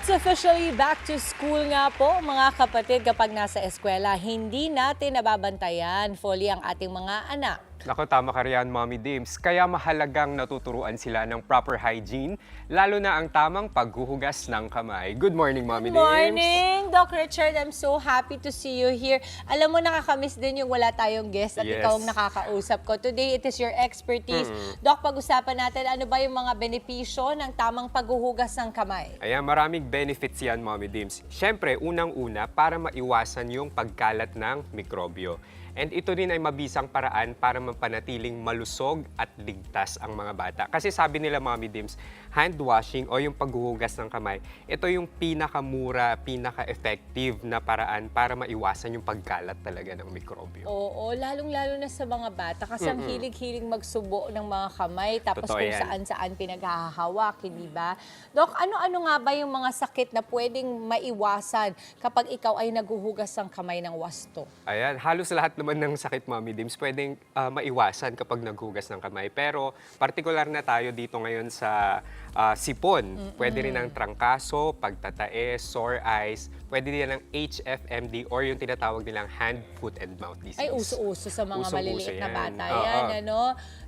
It's officially back to school nga po mga kapatid. Kapag nasa eskwela, hindi natin nababantayan fully ang ating mga anak. Naku, tama ka riyan, Mommy Dims. Kaya mahalagang natuturuan sila ng proper hygiene, lalo na ang tamang paghuhugas ng kamay. Good morning, Mommy Good Dims. morning, Doc Richard. I'm so happy to see you here. Alam mo, nakakamiss din yung wala tayong guest at Yes. ikaw ang nakakausap ko. Today, it is your expertise. Doc, pag-usapan natin ano ba yung mga benepisyo ng tamang paghuhugas ng kamay? Ayan, maraming benefits yan, Mommy Dims. Siyempre, unang-una, para maiwasan yung pagkalat ng mikrobyo. And ito rin ay mabisang paraan para mapanatiling malusog at ligtas ang mga bata. Kasi sabi nila, Mommy Dims, hand washing o yung paghuhugas ng kamay, ito yung pinakamura, pinaka-effective na paraan para maiwasan yung pagkalat talaga ng mikrobyo. Oo, lalong-lalo na sa mga bata kasi ang hilig-hilig magsubo ng mga kamay tapos Totoo kung yan. saan-saan pinaghahawak, hindi ba? Dok, ano-ano nga ba yung mga sakit na pwedeng maiwasan kapag ikaw ay naghuhugas ng kamay ng wasto? Ayan, halos lahat naman ng sakit, Mommy Dims, pwedeng maiwasan kapag naghugas ng kamay. Pero partikular na tayo dito ngayon sa sipon. Pwede rin ang trangkaso, pagtatae, sore eyes, pwede din ang HFMD or yung tinatawag nilang hand, foot, and mouth disease. Ay, uso-uso sa mga Uso-uso maliliit na yan. bata Oo. yan, ano?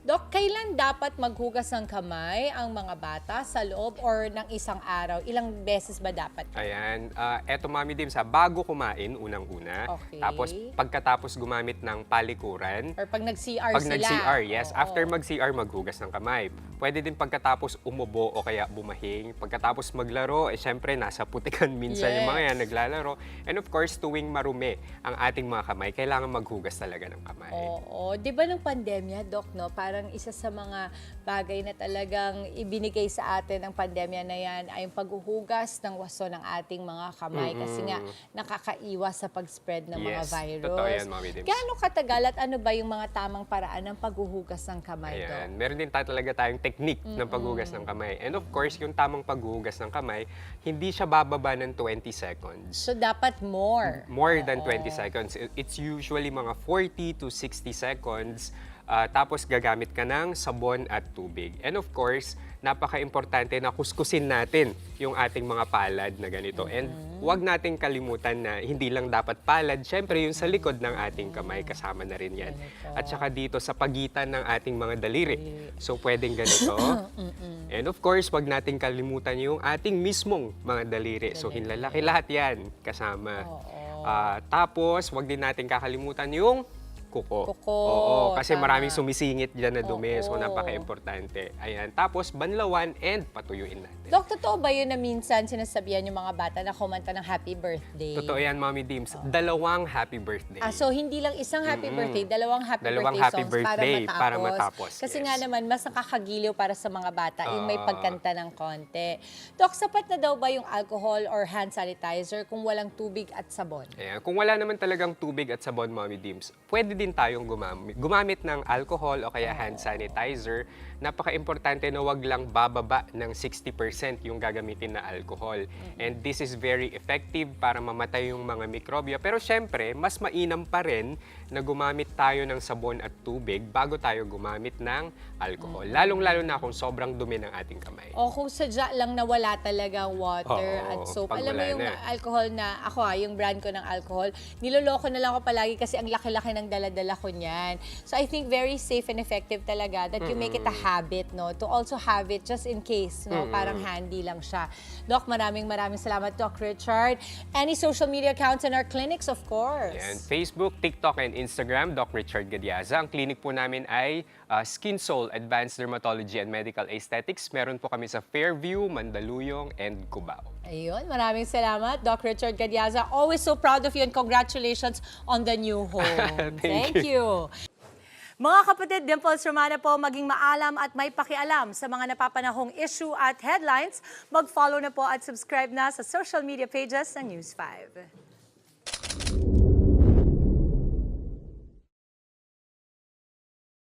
Dok, kailan dapat maghugas ng kamay ang mga bata sa loob or ng isang araw? Ilang beses ba dapat? Ayan, eto, Mommy Dims, bago kumain, unang-una. Okay. Tapos pagkatapos gumamit ng palikuran. Or pag nag-CR Pag sila? nag-CR, yes. Oo. After mag-CR, maghugas ng kamay. Pwede din pagkatapos umubo o kaya bumahing. Pagkatapos maglaro, syempre nasa putikan minsan yung mga yan, Yes. naglalaro. And of course, tuwing marumi ang ating mga kamay, kailangan maghugas talaga ng kamay. Oo. Di ba nung pandemya, Doc, no? Parang isa sa mga bagay na talagang ibinigay sa atin ng pandemya na yan ay yung paghuhugas ng waso ng ating mga kamay kasi nga nakakaiwas sa pag-spread ng mga Yes, virus. totoo yan, Mommy Dims. Gaano katagal at ano ba yung mga tamang paraan ng paghuhugas ng kamay, Ayan. Doc? Meron din talaga tayong technique ng paghugas ng kamay. And of course, yung tamang paghugas ng kamay, hindi siya bababa ng 20 seconds. So, dapat more. More than 20 seconds. It's usually mga 40 to 60 seconds. Tapos gagamit ka ng sabon at tubig. And of course, napaka-importante na kuskusin natin yung ating mga palad na ganito. And huwag nating kalimutan na hindi lang dapat palad, syempre yung sa likod ng ating kamay, kasama na rin yan. At saka dito sa pagitan ng ating mga daliri. So pwedeng ganito. And of course, huwag nating kalimutan yung ating mismong mga daliri. So hinlalaki lahat yan kasama. Tapos, huwag din natin kakalimutan yung kuko. Kuko, Oo, kasi tama. maraming sumisingit dyan na dumi. So, Oo. napaka-importante. Ayan. Tapos, banlawan and patuyuin natin. Dok, totoo ba yun na minsan sinasabihan yung mga bata na kumanta ng happy birthday? Totoo yan, Mommy Dims. Dalawang happy birthday. So hindi lang isang happy birthday, dalawang happy Dalawang birthday happy songs birthday para matapos. Kasi Yes. nga naman, mas nakakagiliw para sa mga bata yung may pagkanta ng konti. Dok, sapat na daw ba yung alcohol or hand sanitizer kung walang tubig at sabon? Ayan. Kung wala naman talagang tubig at sabon, Mommy Dims, pwede din tayong gumamit ng alcohol o kaya hand sanitizer. Napaka-importante na wag lang bababa ng 60% yung gagamitin na alcohol. And this is very effective para mamatay yung mga mikrobyo. Pero syempre, mas mainam pa rin na gumamit tayo ng sabon at tubig bago tayo gumamit ng alcohol. Lalong-lalo na kung sobrang dumi ng ating kamay. O kung sadya lang na wala talagang water Oo, at soap. pag Alam mo wala yung na. alcohol na, ako yung brand ko ng alcohol, niloloko na lang ako palagi kasi ang laki-laki ng dala-dala ko niyan. So I think very safe and effective talaga that you make it a habit, no? To also have it just in case, no? Parang handy lang siya. Doc, maraming salamat, Doc Richard. Any social media accounts in our clinics, of course. Ayan, Facebook, TikTok, and Instagram, Doc Richard Gadiaza. Ang clinic po namin ay Skin Soul Advanced Dermatology and Medical Aesthetics. Meron po kami sa Fairview, Mandaluyong, and Cubao. Ayun, maraming salamat, Doc Richard Gadiaza. Always so proud of you and congratulations on the new home. Thank you. Mga kapatid, Dimples Romana po, maging maalam at may pakialam sa mga napapanahong issue at headlines. Mag-follow na po at subscribe na sa social media pages ng News 5.